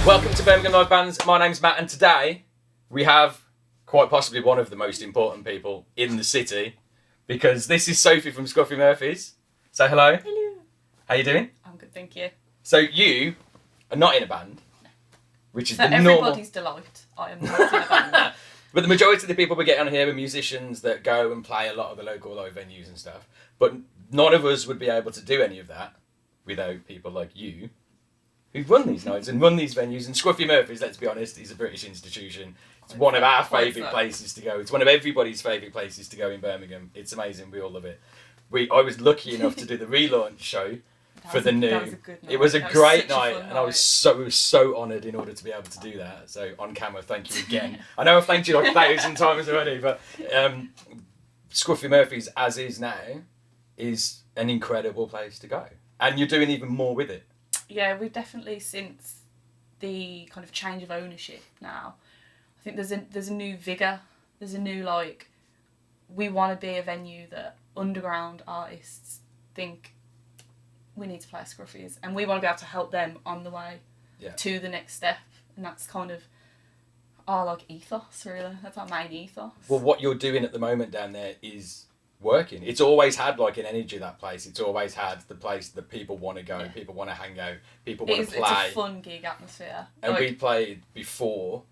Welcome to Birmingham Live Bands. My name's Matt, and today we have quite possibly one of the most important people in the city, because this is Sofie from Scruffy Murphys. Say hello. Hello. How you doing? I'm good, thank you. So you are not in a band, which is For the normal. everybody's delight, I am not in a band. But the majority of the people we get on here are musicians that go and play a lot of the local live venues and stuff. But none of us would be able to do any of that without people like you, who've run these nights and run these venues. And Scruffy Murphys, let's be honest, is a British institution. It's one of our favourite places to go. It's one of everybody's favourite places to go in Birmingham. It's amazing. We all love it. I was lucky enough to do the relaunch show for the new. That was a good night. It was a great night, night, and we were so honoured in order to be able to do that. So on camera, thank you again. I know I've thanked you like 1,000 times already, but Scruffy Murphys, as is now, is an incredible place to go, and you're doing even more with it. Yeah, we've definitely, since the kind of change of ownership now, I think there's a new vigour. There's a new, like, we want to be a venue that underground artists think we need to play Scruffys, and we want to be able to help them on the way to the next step. And that's kind of our, like, ethos, really. That's our main ethos. Well, what you're doing at the moment down there is working. It's always had like an energy, that place. It's always had the place that people want to go, people want to hang out, people want to play. It's a fun gig atmosphere. And we played before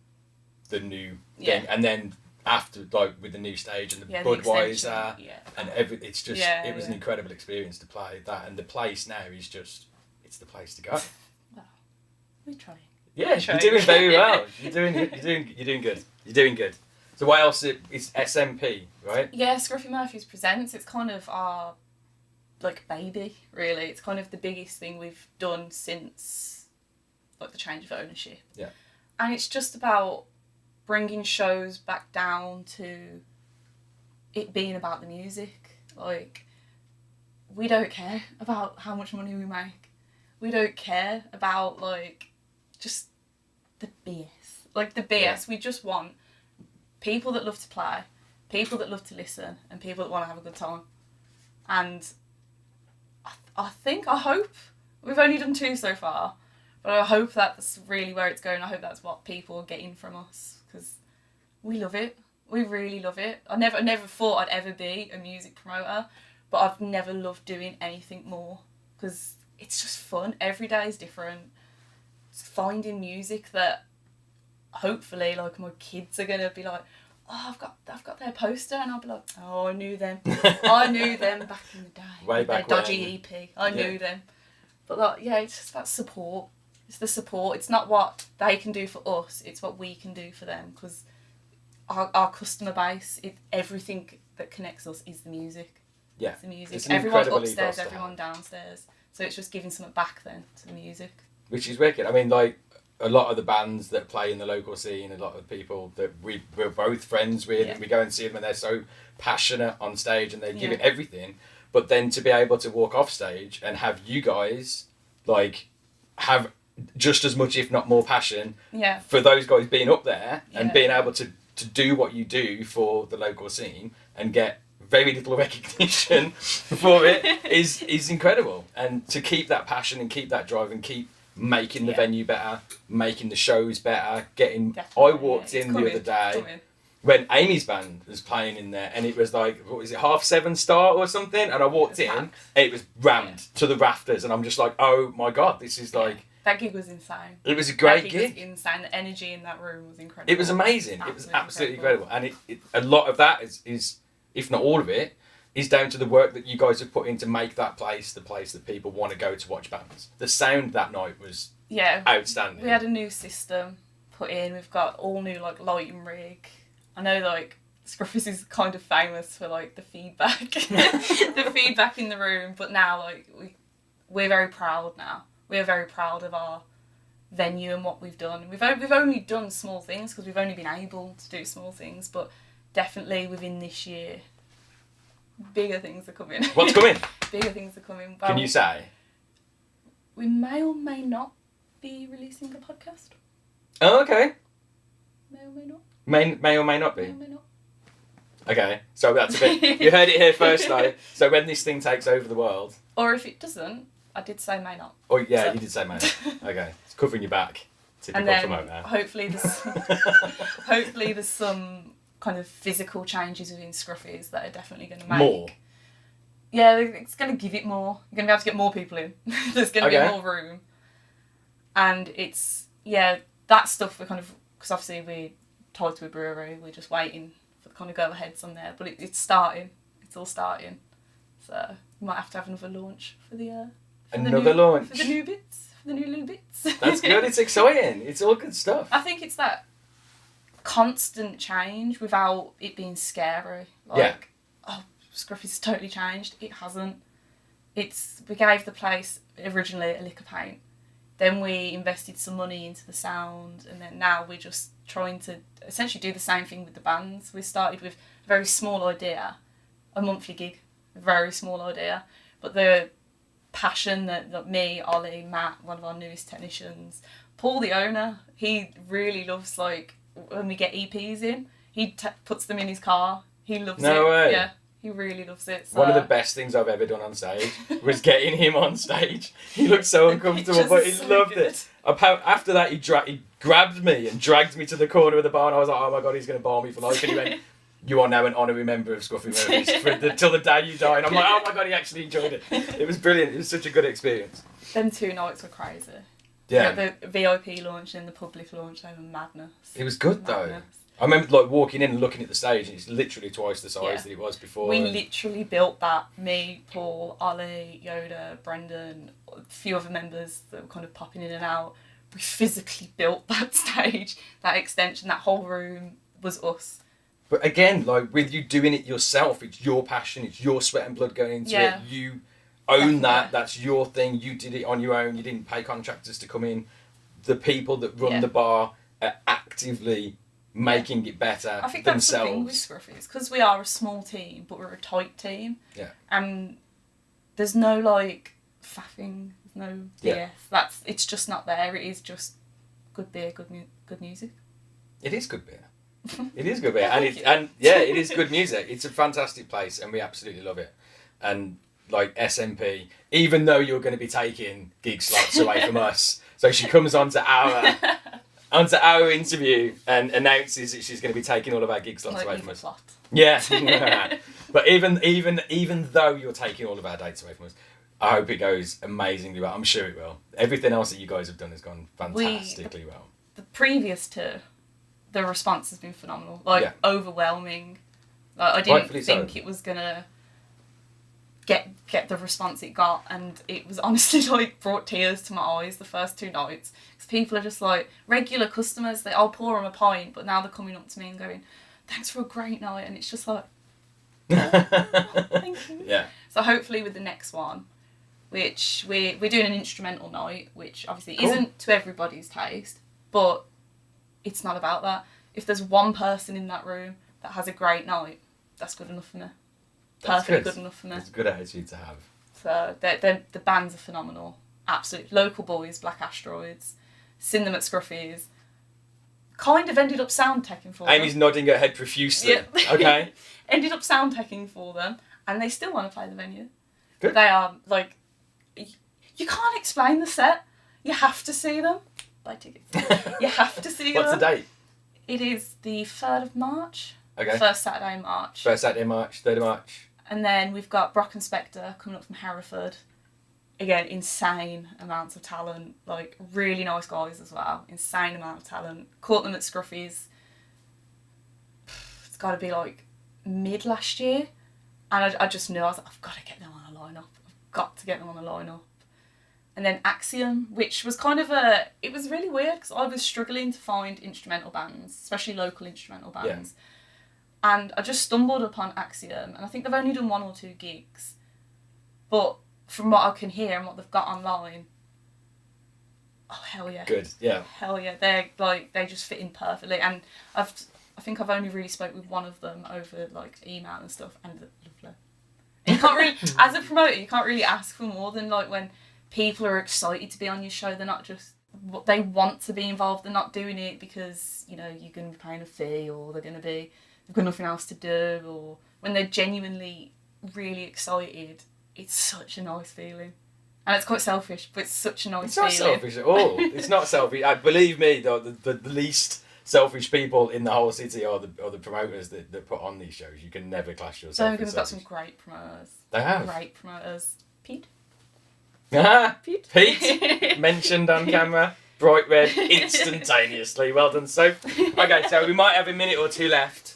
the new thing, and then after, like, with the new stage and the Budweiser and everything. It's just it was an incredible experience to play that, and the place now is just, it's the place to go. Well, we're trying. Yeah, you're doing very well. You're doing good. You're doing good. So what else? It's SMP, right? Yeah, Scruffy Murphys Presents. It's kind of our, like, baby, really. It's kind of the biggest thing we've done since, like, the change of ownership. Yeah. And it's just about bringing shows back down to it being about the music. Like, we don't care about how much money we make. We don't care about, like, just the BS. Like, the BS. Yeah. We just want people that love to play, people that love to listen, and people that want to have a good time. And I hope, we've only done 2 so far, but I hope that's really where it's going. I hope that's what people are getting from us, because we love it. We really love it. I never thought I'd ever be a music promoter, but I've never loved doing anything more, because it's just fun. Every day is different. It's finding music that hopefully, like, my kids are gonna be like, oh, I've got their poster, and I'll be like, oh, I knew them. I knew them back in the day. Way back their dodgy EP. I knew them. But, like, yeah, it's just that support. It's the support. It's not what they can do for us. It's what we can do for them, because our customer base, everything that connects us is the music. Yeah. It's the music. It's Everyone's upstairs, everyone downstairs. So it's just giving something back then to the music. Which is wicked. I mean, like, a lot of the bands that play in the local scene, a lot of people that we're both friends with, and we go and see them, and they're so passionate on stage and they give it everything. But then to be able to walk off stage and have you guys, like, have just as much, if not more, passion for those guys being up there and being able to do what you do for the local scene and get very little recognition for it is incredible. And to keep that passion and keep that drive and keep making the venue better, making the shows better, I walked in the other day when Amy's band was playing in there, and it was like, what was it, 7:30 start or something, and I walked in and it was rammed to the rafters, and I'm just like, oh my god, this is like... That gig was insane. It was a great gig. It was insane. The energy in that room was incredible. It was amazing. It was absolutely incredible. And a lot of that is, if not all of it, is down to the work that you guys have put in to make that place the place that people want to go to watch bands. The sound that night was outstanding. We had a new system put in. We've got all new, like, lighting rig. I know, like, Scruffys is kind of famous for, like, the feedback, the feedback in the room. But now, like, we're very proud now. We're very proud of our venue and what we've done. We've only done small things because we've only been able to do small things, but definitely within this year, bigger things are coming. What's coming? Bigger things are coming. Well, can you say? We may or may not be releasing a podcast. Oh, okay. May or may not. May or may not be. May or may not. Okay, so that's a bit... You heard it here first, though. So when this thing takes over the world... Or if it doesn't, I did say may not. Oh, yeah, so. You did say may not. Okay, it's covering your back. And then hopefully there's some kind of physical changes within Scruffy's that are definitely going to make... More? Yeah, it's going to give it more. You're going to be able to get more people in. There's going to be more room. And it's, that stuff we're kind of... Because obviously we're tied to a brewery, we're just waiting for the kind of go-aheads on there. But it's starting. It's all starting. So we might have to have another launch for the... launch? For the new bits. For the new little bits. That's good. It's exciting. It's all good stuff. I think it's that constant change without it being scary. Scruffy's totally changed. It hasn't. We gave the place originally a lick of paint. Then we invested some money into the sound, and then now we're just trying to essentially do the same thing with the bands. We started with a very small idea, a monthly gig, a very small idea, but the passion that me, Ollie, Matt, one of our newest technicians, Paul, the owner, he really loves, like, when we get EPs in, he puts them in his car. He loves it. No way. Yeah. He really loves it. So. One of the best things I've ever done on stage was getting him on stage. He looked so uncomfortable, but he loved it. After that, he grabbed me and dragged me to the corner of the bar, and I was like, oh my God, he's going to bar me for life. And he went, you are now an honorary member of Scruffy Murphys till the day you die. And I'm like, oh my God, he actually enjoyed it. It was brilliant. It was such a good experience. Them 2 nights were crazy. Yeah. The VIP launch and the public launch, they were madness. It was good though. I remember like walking in and looking at the stage, and it's literally twice the size that it was before. We literally built that. Me, Paul, Ollie, Yoda, Brendan, a few other members that were kind of popping in and out. We physically built that stage, that extension, that whole room was us. But again, like with you doing it yourself, it's your passion, it's your sweat and blood going into it. You own that. That's your thing. You did it on your own. You didn't pay contractors to come in. The people that run the bar are actively making it better. I think themselves. That's the thing with Scruffy's, because we are a small team, but we're a tight team. Yeah. And there's no like faffing, there's no BS. It's just not there. It is just good beer, good music. It is good beer. It is good beer, it is good music. It's a fantastic place, and we absolutely love it. And like SMP, even though you're going to be taking gig slots away from us, so she comes onto our interview and announces that she's going to be taking all of our gig slots away from us. Yeah. But even though you're taking all of our dates away from us, I hope it goes amazingly well. I'm sure it will. Everything else that you guys have done has gone fantastically well. The previous tour, the response has been phenomenal. Overwhelming. Like, I didn't think it was going to get the response it got, and it was honestly like brought tears to my eyes the first 2 nights, because people are just like regular customers. I'll pour them a pint, but now they're coming up to me and going, thanks for a great night, and it's just like, thank you. Yeah. So hopefully with the next one, which we're doing an instrumental night, which obviously isn't to everybody's taste, but it's not about that. If there's one person in that room that has a great night, that's good enough for me. Perfectly good enough for me. It's a good attitude to have. So the bands are phenomenal. Absolutely. Local boys, Black Asteroids. Seen them at Scruffy's. Kind of ended up sound teching for them. Amy's nodding her head profusely. Yep. Okay. Ended up sound teching for them, and they still want to play the venue. Good. They are like, you can't explain the set. You have to see them. Buy tickets. You have to see them. What's the date? It is the 3rd of March. Okay. First Saturday in March. 3rd of March. And then we've got Brock and Spectre coming up from Hereford. Again, insane amounts of talent. Like, really nice guys as well. Insane amount of talent. Caught them at Scruffy's. It's got to be like mid last year. And I just knew, I was like, I've got to get them on a lineup. I've got to get them on a lineup. And then Axiom, which was kind of it was really weird, because I was struggling to find instrumental bands, especially local instrumental bands. Yeah. And I just stumbled upon Axiom, and I think they've only done 1 or 2 gigs. But from what I can hear and what they've got online, oh hell yeah. Good, yeah. Hell yeah. They just fit in perfectly. And I think I've only really spoke with one of them over like email and stuff, and they're lovely. And you can't really, as a promoter, you can't really ask for more than like when people are excited to be on your show. They're not just, they want to be involved. They're not doing it because, you know, you're going to be paying a fee, or they've got nothing else to do, or when they're genuinely really excited. It's such a nice feeling. And it's quite selfish, but it's such a nice It's not feeling. selfish at all. It's not selfish. Believe me, the least selfish people in the whole city are the promoters that put on these shows. You can never clash yourself. Birmingham's got some great promoters. They have. Great promoters. Pete? Pete mentioned on camera. Bright red instantaneously. Well done, Soph. Okay, so we might have a minute or two left.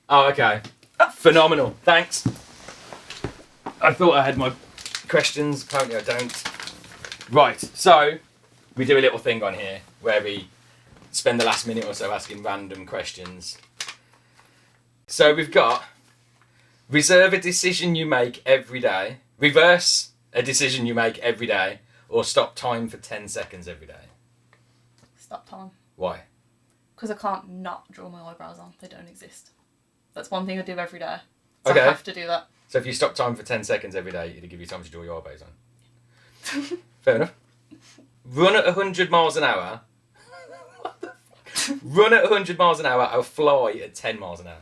Oh, okay. Phenomenal. Thanks. I thought I had my questions. Apparently I don't. Right, so we do a little thing on here where we spend the last minute or so asking random questions. So we've got reserve a decision you make every day, reverse a decision you make every day, or stop time for 10 seconds every day. Stop time. Why? Because I can't not draw my eyebrows on. They don't exist. That's one thing I do every day. So Okay. I have to do that. So if you stop time for 10 seconds every day, it'll give you time to draw your eyebrows on. Fair enough. Run at 100 miles an hour. What the fuck? Run at 100 miles an hour or fly at 10 miles an hour.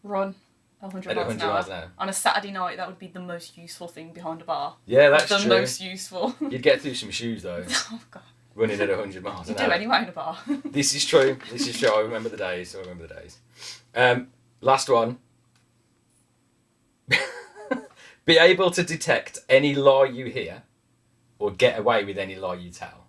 Run 100 At miles 100 an hour. miles an hour. On a Saturday night, that would be the most useful thing behind a bar. Yeah, that's the true. most useful. You'd get through some shoes though, Oh, God. running at 100 miles You an do hour. anyway in a bar. This is true. This is true. I remember the days. Last one. Be able to detect any lie you hear, or get away with any lie you tell.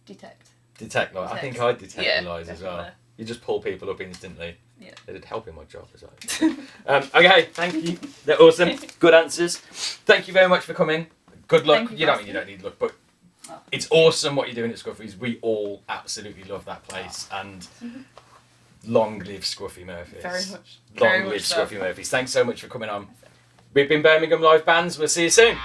Detect. Detect lie. I Detect. think I'd detect Yeah, the lies as well. definitely. You just pull people up instantly. Yeah. It'd help in my job as well. Okay, thank you. They're awesome. Good answers. Thank you very much for coming. Good luck. Thank You for don't need luck, but Oh. it's awesome what you're doing at Scruffy's. We all absolutely love that place, and long live Scruffy Murphys. Very much. Long Very live much so. Scruffy Murphys. Thanks so much for coming on. We've been Birmingham Live Bands. We'll see you soon.